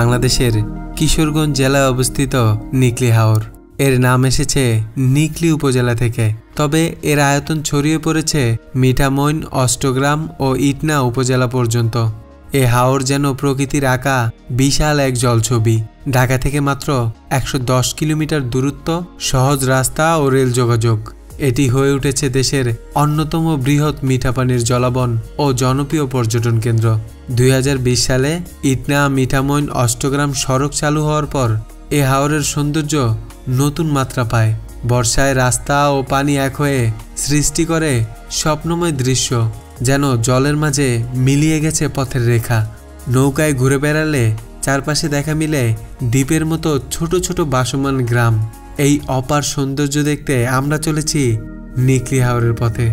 বাংলাদেশের কিশোরগঞ্জ জেলায় অবস্থিত নিকলি হাওর। এর নাম এসেছে নিকলি উপজেলা থেকে, তবে এর আয়তন ছড়িয়ে পড়েছে মিঠামইন, অষ্টগ্রাম ও ইটনা উপজেলা পর্যন্ত। এ হাওর যেন প্রকৃতির আঁকা বিশাল এক জলছবি। ঢাকা থেকে মাত্র 110 কিলোমিটার দূরত্ব, সহজ রাস্তা ও রেল যোগাযোগ। এটি হয়ে উঠেছে দেশের অন্যতম বৃহৎ মিঠা পানির জলাবন ও জনপ্রিয় পর্যটন কেন্দ্র। 2020 সালে ইটনা, মিঠামইন, অষ্টগ্রাম সড়ক চালু হওয়ার পর এ হাওরের সৌন্দর্য নতুন মাত্রা পায়। বর্ষায় রাস্তা ও পানি এক হয়ে সৃষ্টি করে স্বপ্নময় দৃশ্য, যেন জলের মাঝে মিলিয়ে গেছে পথের রেখা। নৌকায় ঘুরে বেড়ালে চারপাশে দেখা মিলে দ্বীপের মতো ছোট ছোট ভাসমান গ্রাম। এই অপার সৌন্দর্য দেখতে আমরা চলেছি নিকলি হাওরের পথে।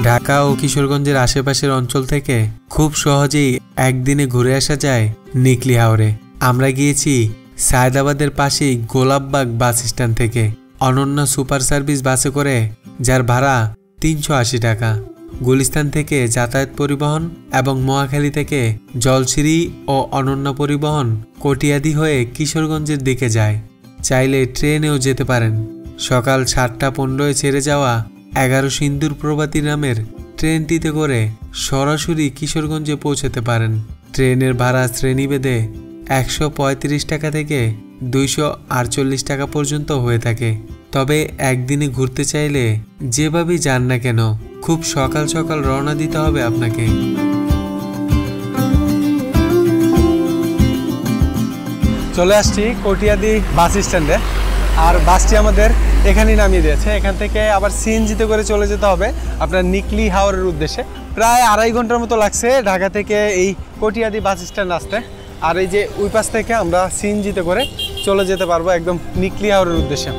ঢাকা ও কিশোরগঞ্জের আশেপাশের অঞ্চল থেকে খুব সহজেই একদিনে ঘুরে আসা যায় নিকলি হাওরে। আমরা গিয়েছি সায়দাবাদের পাশেই গোলাপবাগ বাস স্ট্যান্ড থেকে অনন্যা সুপার সার্ভিস বাসে করে, যার ভাড়া 380 টাকা। গুলিস্তান থেকে যাতায়াত পরিবহন এবং মহাখালী থেকে জলসিঁড়ি ও অনন্যা পরিবহন কটিয়াদি হয়ে কিশোরগঞ্জের দিকে যায়। চাইলে ট্রেনেও যেতে পারেন। সকাল 7:15 ছেড়ে যাওয়া 11 সিন্দুর প্রভাতী নামের ট্রেনটিতে করে সরাসরি কিশোরগঞ্জে পৌঁছাতে পারেন। ট্রেনের ভাড়া শ্রেণীভেদে 135 টাকা থেকে 248 টাকা পর্যন্ত হয়ে থাকে। তবে একদিনে ঘুরতে চাইলে যেভাবেই যান না কেন, খুব সকাল সকাল রওনা দিতে হবে আপনাকে। চলে আসছি কটিয়াদি বাস স্ট্যান্ডে, আর বাসটি আমাদের এখানেই নামিয়ে দিয়েছে। এখান থেকে আবার সিএনজিতে করে চলে যেতে হবে আপনার নিকলি হাওরের উদ্দেশ্যে। প্রায় 2.5 ঘন্টার মতো লাগছে ঢাকা থেকে এই কটিয়াদি বাস স্ট্যান্ড আসতে। আর এই যে ওই পাশ থেকে আমরা সিএনজিতে করে চলে যেতে পারবো একদম নিকলি হাওরের উদ্দেশ্যে।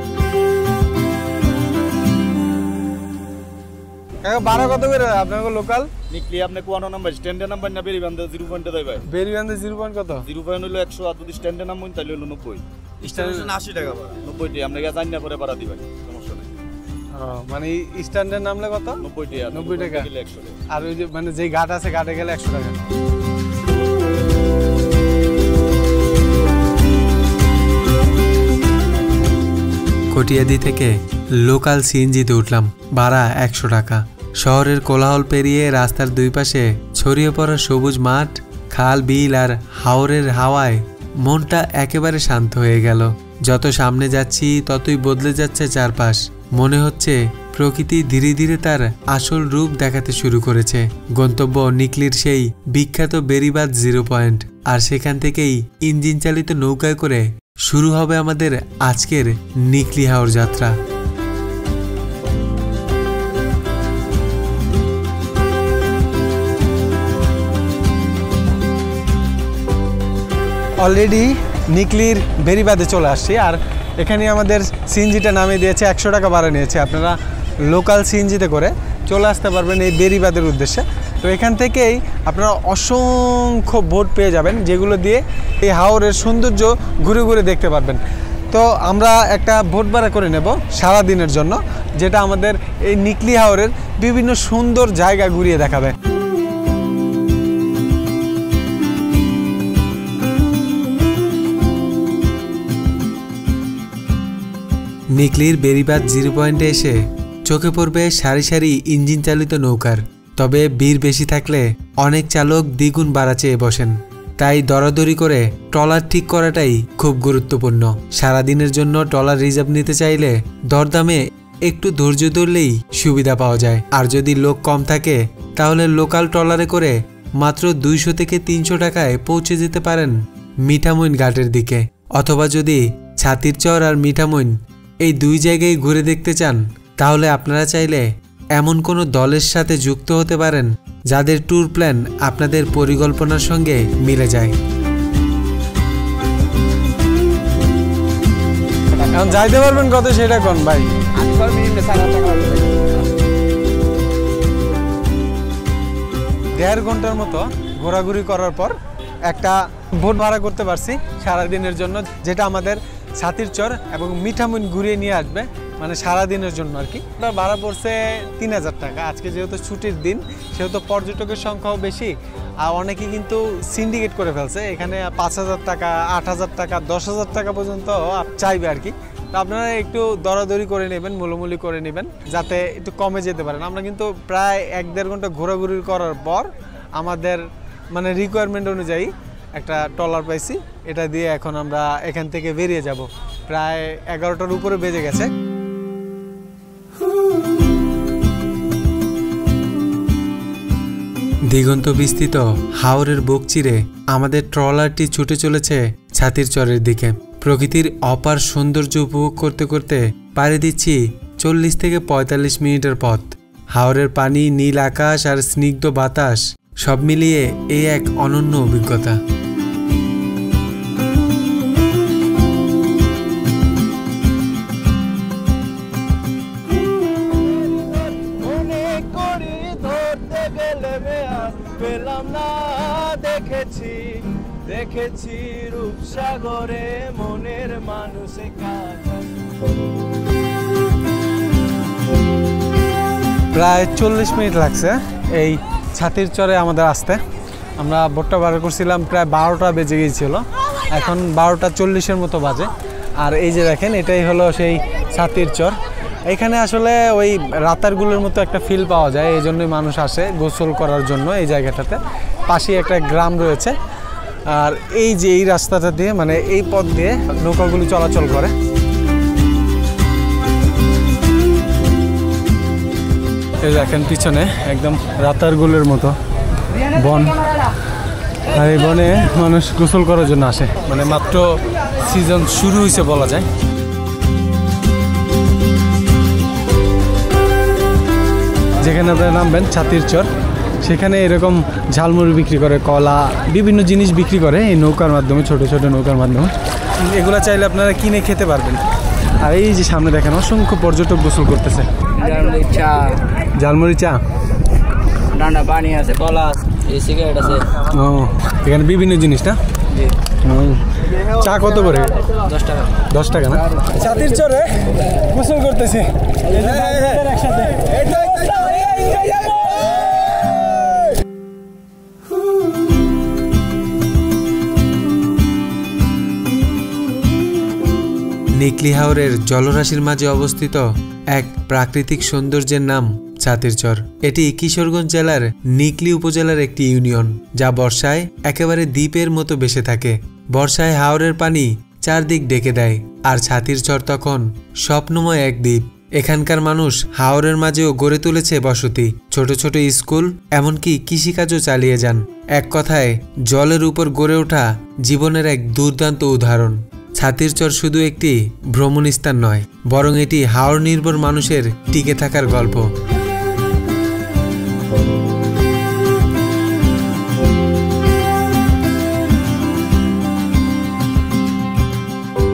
ভাড়া কত করে আপনার লোকাল? নিকলি আপনি কোন নাম্বার স্ট্যান্ডে নাম্বার না বেরিবান্ধে 0 পয়েন্টে দেয় ভাই? বেরিবান্ধে 0 পয়েন্ট কত? 0 পয়েন্ট হলো 100, আর যদি স্ট্যান্ডে নাম্বার তাহলে হলো 90। স্ট্যান্ডে 80 টাকা ভাড়া। 90 টাকা আপনি জানেন না পরে ভাড়া দিবেন, সমস্যা নাই। মানে স্ট্যান্ডে নামলে কত? 90 টাকা। 90 টাকা গেলে 100 টাকা। আর ওই যে মানে যেই ঘাট আছে ঘাটে গেলে 100 টাকা। কটিয়াদি থেকে লোকাল সিএনজিতে উঠলাম, ভাড়া 100 টাকা। শহরের কোলাহল পেরিয়ে রাস্তার দুই পাশে ছড়িয়ে পড়া সবুজ মাঠ, খাল, বিল আর হাওরের হাওয়ায় মনটা একেবারে শান্ত হয়ে গেল। যত সামনে যাচ্ছি ততই বদলে যাচ্ছে চারপাশ। মনে হচ্ছে প্রকৃতি ধীরে ধীরে তার আসল রূপ দেখাতে শুরু করেছে। গন্তব্য নিকলির সেই বিখ্যাত বেরিবাদ 0 পয়েন্ট, আর সেখান থেকেই ইঞ্জিন চালিত নৌকায় করে শুরু হবে আমাদের আজকের নিকলি হাওর যাত্রা। অলরেডি নিকলির বেরিবাদে চলে আসছি, আর এখানে আমাদের সিএনজিটা নামিয়ে দিয়েছে, 100 টাকা ভাড়া নিয়েছে। আপনারা লোকাল সিএনজিতে করে চলে আসতে পারবেন এই বেরিবাদের উদ্দেশ্যে। তো এখান থেকেই আপনারা অসংখ্য বোট পেয়ে যাবেন, যেগুলো দিয়ে এই হাওরের সৌন্দর্য ঘুরে ঘুরে দেখতে পারবেন। তো আমরা একটা বোট ভাড়া করে নেব সারা দিনের জন্য, যেটা আমাদের এই নিকলি হাওরের বিভিন্ন সুন্দর জায়গা ঘুরিয়ে দেখাবে। নিকলির বেরিবাদ 0 পয়েন্টে এসে চোখে পড়বে সারি সারি ইঞ্জিন চালিত নৌকার। তবে ভিড় বেশি থাকলে অনেক চালক দ্বিগুণ ভাড়া চেয়ে বসেন। তাই দরাদরি করে ট্রলার ঠিক করাটাই খুব গুরুত্বপূর্ণ। সারাদিনের জন্য ট্রলার রিজার্ভ নিতে চাইলে দরদামে একটু ধৈর্য ধরলেই সুবিধা পাওয়া যায়। আর যদি লোক কম থাকে তাহলে লোকাল ট্রলারে করে মাত্র 200 থেকে 300 টাকায় পৌঁছে যেতে পারেন মিঠামইন ঘাটের দিকে। অথবা যদি ছাতিরচর আর মিঠামইন এই দুই জায়গায় ঘুরে দেখতে চান, তাহলে আপনারা চাইলে এমন কোনো দলের সাথে যুক্ত হতে পারেন যাদের ট্যুর প্ল্যান আপনাদের পরিকল্পনার সঙ্গে মিলে যায়। এখন যাইতে পারবেন কত সেটা কোন ভাই? 1.5 ঘন্টার মতো ঘোরাঘুরি করার পর একটা বোট ভাড়া করতে পারছি সারাদিনের জন্য, যেটা আমাদের ছাতিরচর এবং মিঠামইন ঘুরিয়ে নিয়ে আসবে। মানে সারাদিনের জন্য আর কি। ভাড়া পড়ছে 3000 টাকা। আজকে যেহেতু ছুটির দিন সেহেতু পর্যটকের সংখ্যাও বেশি, আর অনেকে কিন্তু সিন্ডিকেট করে ফেলছে, এখানে 5000 টাকা, 8000 টাকা, 10,000 টাকা পর্যন্ত চাইবে আর কি। তো আপনারা একটু দরাদরি করে নেবেন, মূল্যমূল্য করে নেবেন যাতে একটু কমে যেতে পারেন। আমরা কিন্তু প্রায় 1-1.5 ঘন্টা ঘোরাঘুরি করার পর আমাদের মানে রিকোয়ারমেন্ট অনুযায়ী একটা ট্রলার পাইছি, এটা দিয়ে এখন আমরা এখান থেকে বেরিয়ে যাব। প্রায় 11টার উপরে বেজে গেছে। দিগন্ত বিস্তৃত হাওরের বুক চিরে আমাদের ট্রলারটি ছুটে চলেছে ছাতির চরের দিকে। প্রকৃতির অপার সৌন্দর্য উপভোগ করতে করতে পাড়ি দিচ্ছি 40 থেকে 45 মিনিটের পথ। হাওরের পানি, নীল আকাশ আর স্নিগ্ধ বাতাস সব মিলিয়ে এই এক অনন্য অভিজ্ঞতা। দেখেছি রূপসাগরে মনের মানুষে প্রায় 40 মিনিট লাগছে এই ছাতির চরে আমাদের আসতে। আমরা বোটটা বার করছিলাম প্রায় 12টা বেজে গিয়েছিল, এখন 12টা 40-এর মতো বাজে। আর এই যে দেখেন এটাই হলো সেই ছাতির চর। এখানে আসলে ওই রাতারগুলোর মতো একটা ফিল পাওয়া যায়, এই জন্যই মানুষ আসে গোসল করার জন্য এই জায়গাটাতে। পাশেই একটা গ্রাম রয়েছে, আর এই যে এই রাস্তাটা দিয়ে মানে এই পথ দিয়ে নৌকাগুলি চলাচল করে। এই দেখেন পিছনে একদম রাতারগুলের মতো বন, আর এই বনে মানুষ গোসল করার জন্য আসে, মানে মাত্র সিজন শুরু হয়েছে বলা যায়। যেখানে আপনারা নামবেন ছাতির চর, সেখানে এরকম ঝালমুড়ি বিক্রি করে, কলা, বিভিন্ন জিনিস বিক্রি করে এই নৌকার মাধ্যমে, ছোট ছোট নৌকার মাধ্যমে। এগুলো চাইলে আপনারা কিনে খেতে পারবেন। আর এই যে সামনে দেখেন অসংখ্য পর্যটক গোসল করতেছে। ঝালমুড়ি চা, ঠান্ডা পানি আছে, কলা আছে, সিগারেট আছে। ও, এখানে বিভিন্ন জিনিস না। চা কত করে? 10 টাকা। 10 টাকা না? ছাতির চরে গোসল করতেছে একসাথে। নিকলি হাওরের জলরাশির মাঝে অবস্থিত এক প্রাকৃতিক সৌন্দর্যের নাম ছাতির চর। এটি কিশোরগঞ্জ জেলার নিকলি উপজেলার একটি ইউনিয়ন, যা বর্ষায় একেবারে দ্বীপের মতো ভেসে থাকে। বর্ষায় হাওরের পানি চারদিক ডেকে দেয়, আর ছাতির চর তখন স্বপ্নময় এক দ্বীপ। এখানকার মানুষ হাওরের মাঝেও গড়ে তুলেছে বসতি, ছোট ছোট স্কুল, এমনকি কৃষিকাজও চালিয়ে যান। এক কথায় জলের উপর গড়ে ওঠা জীবনের এক দুর্দান্ত উদাহরণ। ছাতির চর শুধু একটি ভ্রমণ স্থান নয়, বরং এটি হাওর নির্ভর মানুষের টিকে থাকার গল্প।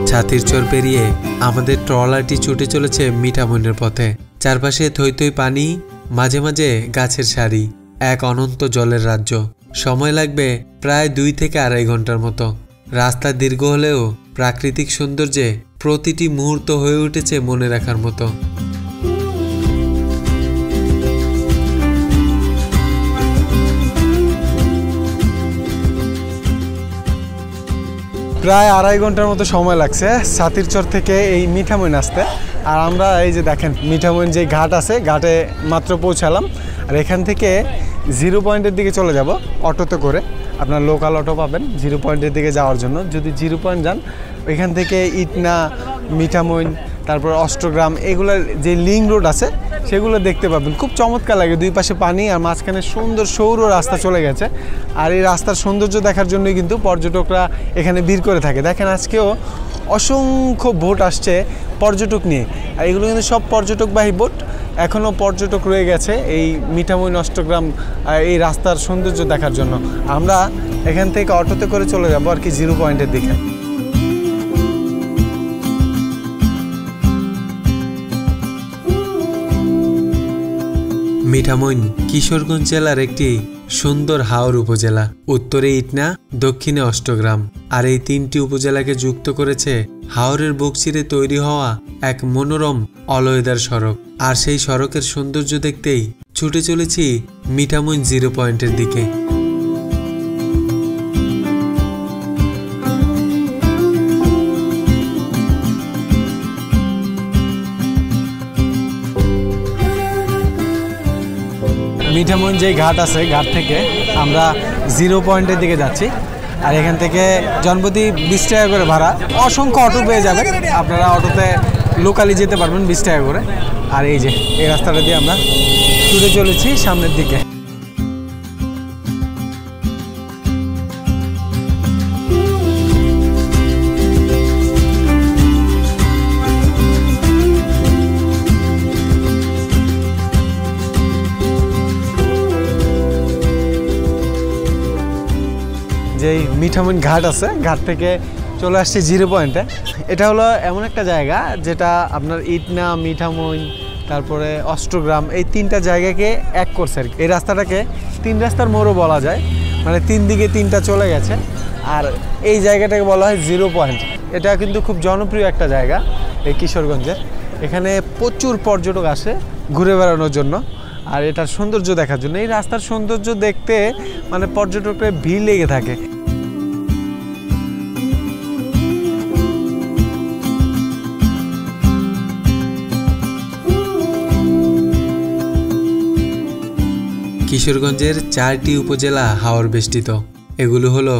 ছাতির চর পেরিয়ে আমাদের ট্রলারটি ছুটে চলেছে মিঠামইনের পথে। চারপাশে থই থই পানি, মাঝে মাঝে গাছের সারি, এক অনন্ত জলের রাজ্য। সময় লাগবে প্রায় 2 থেকে 2.5 ঘন্টার মতো। রাস্তা দীর্ঘ হলেও প্রাকৃতিক সৌন্দর্যে প্রতিটি মুহূর্ত হয়ে উঠেছে মনে রাখার মতো। প্রায় 2.5 ঘন্টার মতো সময় লাগছে ছাতির চর থেকে এই মিঠামইন আসতে। আর আমরা এই যে দেখেন মিঠামইন যে ঘাট আছে, ঘাটে মাত্র পৌঁছালাম। আর এখান থেকে 0 পয়েন্টের দিকে চলে যাব অটোতে করে। আপনার লোকাল অটো পাবেন 0 পয়েন্টের দিকে যাওয়ার জন্য। যদি 0 পয়েন্ট যান, এখান থেকে ইটনা, মিঠামইন, তারপর অষ্টগ্রাম, এগুলোর যে লিঙ্ক রোড আছে সেগুলো দেখতে পাবেন। খুব চমৎকার লাগে, 2 পাশে পানি আর মাঝখানে সুন্দর সৌর রাস্তা চলে গেছে। আর এই রাস্তার সৌন্দর্য দেখার জন্যই কিন্তু পর্যটকরা এখানে ভিড় করে থাকে। দেখেন আজকেও অসংখ্য বোট আসছে পর্যটক নিয়ে, আর এগুলো কিন্তু সব পর্যটকবাহী বোট। এখনও পর্যটক রয়ে গেছে এই মিঠামইন, অষ্টগ্রাম এই রাস্তার সৌন্দর্য দেখার জন্য। আমরা এখান থেকে অটোতে করে চলে যাব আর কি 0 পয়েন্টের দিকে। মিঠামইন কিশোরগঞ্জ জেলার একটি সুন্দর হাওর উপজেলা, উত্তরে ইটনা, দক্ষিণে অষ্টগ্রাম। আর এই 3টি উপজেলাকে যুক্ত করেছে হাওরের বুক চিরে তৈরি হওয়া এক মনোরম অলয়দার সড়ক। আর সেই সড়কের সৌন্দর্য দেখতেই ছুটে চলেছি মিঠামইন 0 পয়েন্টের দিকে। মিঠামইন যে ঘাট আছে, ঘাট থেকে আমরা 0 পয়েন্টের দিকে যাচ্ছি। আর এখান থেকে জনপ্রতি 20 টাকা করে ভাড়া, অসংখ্য অটো পেয়ে যাবেন। আপনারা অটোতে লোকালি যেতে পারবেন 20 টাকা করে। আর এই যে এই রাস্তাটা দিয়ে আমরা ছুটে চলেছি সামনের দিকে। যেই মিঠামইন ঘাট আছে, ঘাট থেকে চলে আসছি 0 পয়েন্টে। এটা হলো এমন একটা জায়গা যেটা আপনার ইটনা, মিঠামইন, তারপরে অষ্টগ্রাম, এই 3টা জায়গাকে এক করছে আর কি। এই রাস্তাটাকে 3 রাস্তার মোড়ও বলা যায়, মানে 3 দিকে 3টা চলে গেছে। আর এই জায়গাটাকে বলা হয় 0 পয়েন্ট। এটা কিন্তু খুব জনপ্রিয় একটা জায়গা এই কিশোরগঞ্জের। এখানে প্রচুর পর্যটক আসে ঘুরে বেড়ানোর জন্য আর এটার সৌন্দর্য দেখার জন্য। এই রাস্তার সৌন্দর্য দেখতে মানে পর্যটকদের ভিড় লেগে থাকে। কিশোরগঞ্জের 4টি উপজেলা হাওর বেষ্টিত। এগুলো হলো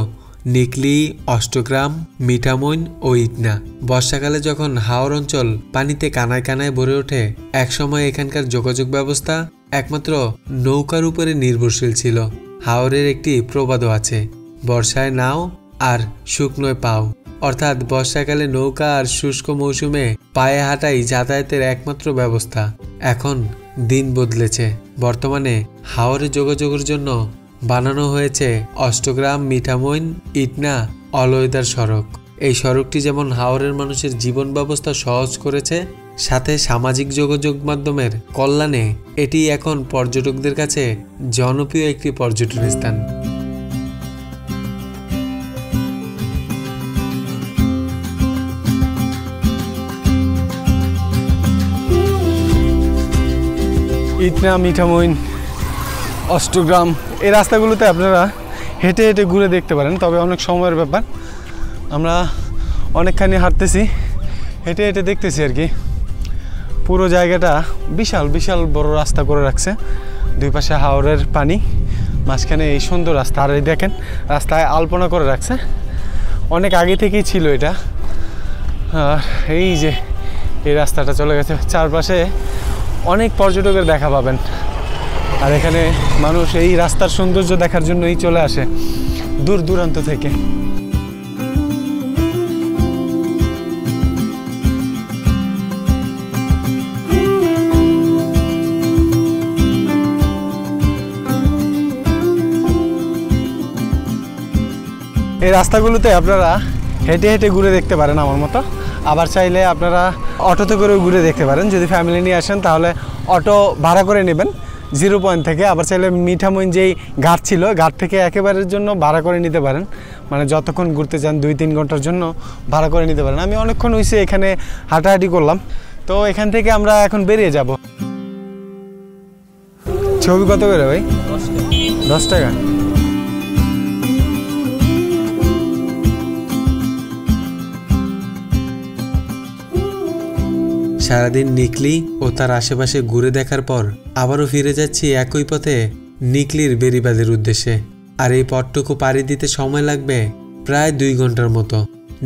নিকলি, অষ্টগ্রাম, মিঠামইন ও ইটনা। বর্ষাকালে যখন হাওর অঞ্চল পানিতে কানায় কানায় ভরে ওঠে, একসময় এখানকার যোগাযোগ ব্যবস্থা একমাত্র নৌকার উপরে নির্ভরশীল ছিল। হাওরের একটি প্রবাদও আছে, বর্ষায় নাও আর শুকনোয় পাও। অর্থাৎ বর্ষাকালে নৌকা আর শুষ্ক মৌসুমে পায়ে হাঁটাই যাতায়াতের একমাত্র ব্যবস্থা। এখন দিন বদলেছে। বর্তমানে হাওরে যোগাযোগের জন্য বানানো হয়েছে অষ্টগ্রাম, মিঠামইন, ইটনা অলয়দার সড়ক। এই সড়কটি যেমন হাওরের মানুষের জীবন ব্যবস্থা সহজ করেছে, সাথে সামাজিক যোগাযোগ মাধ্যমের কল্যাণে এটি এখন পর্যটকদের কাছে জনপ্রিয় একটি পর্যটন স্থান। ইটনা, মিঠামইন, অষ্টগ্রাম, এই রাস্তাগুলোতে আপনারা হেঁটে হেঁটে ঘুরে দেখতে পারেন, তবে অনেক সময়ের ব্যাপার। আমরা অনেকখানি হাঁটতেছি, হেঁটে হেঁটে দেখতেছি আর কি। পুরো জায়গাটা বিশাল বিশাল বড় রাস্তা করে রাখছে, 2 পাশে হাওরের পানি, মাঝখানে এই সুন্দর রাস্তা। আর এই দেখেন রাস্তায় আলপনা করে রাখছে, অনেক আগে থেকেই ছিল এটা। আর এই যে এই রাস্তাটা চলে গেছে, চারপাশে অনেক পর্যটকের দেখা পাবেন। আর এখানে মানুষ এই রাস্তার সৌন্দর্য দেখার জন্যই চলে আসে দূর দূরান্ত থেকে। এই রাস্তাগুলোতে আপনারা হেঁটে হেঁটে ঘুরে দেখতে পারেন আমার মতো। আবার চাইলে আপনারা অটোতে করেও ঘুরে দেখতে পারেন। যদি ফ্যামিলি নিয়ে আসেন তাহলে অটো ভাড়া করে নেবেন 0 পয়েন্ট থেকে। আবার চাইলে মিঠামইন যেই ঘাট ছিল, ঘাট থেকে একেবারের জন্য ভাড়া করে নিতে পারেন, মানে যতক্ষণ ঘুরতে চান 2-3 ঘন্টার জন্য ভাড়া করে নিতে পারেন। আমি অনেকক্ষণ হয়েছে এখানে হাঁটাহাঁটি করলাম, তো এখান থেকে আমরা এখন বেরিয়ে যাব। ছবি কত করে ভাই? 10 টাকা। সারাদিন নিকলি ও তার আশেপাশে ঘুরে দেখার পর আবারও ফিরে যাচ্ছি একই পথে নিকলির বেরিবাদের উদ্দেশ্যে। আর এই পথটুকু পাড়ি দিতে সময় লাগবে প্রায় 2 ঘন্টার মতো।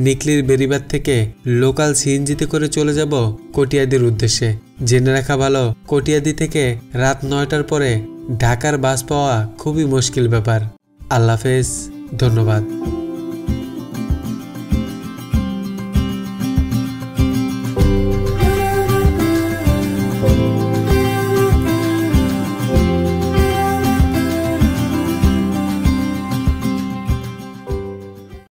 নিকলির বেরিবাদ থেকে লোকাল সিএনজিতে করে চলে যাব কটিয়াদির উদ্দেশ্যে। জেনে রাখা ভালো, কটিয়াদি থেকে রাত 9টার পরে ঢাকার বাস পাওয়া খুবই মুশকিল ব্যাপার। আল্লাহ হাফেজ, ধন্যবাদ।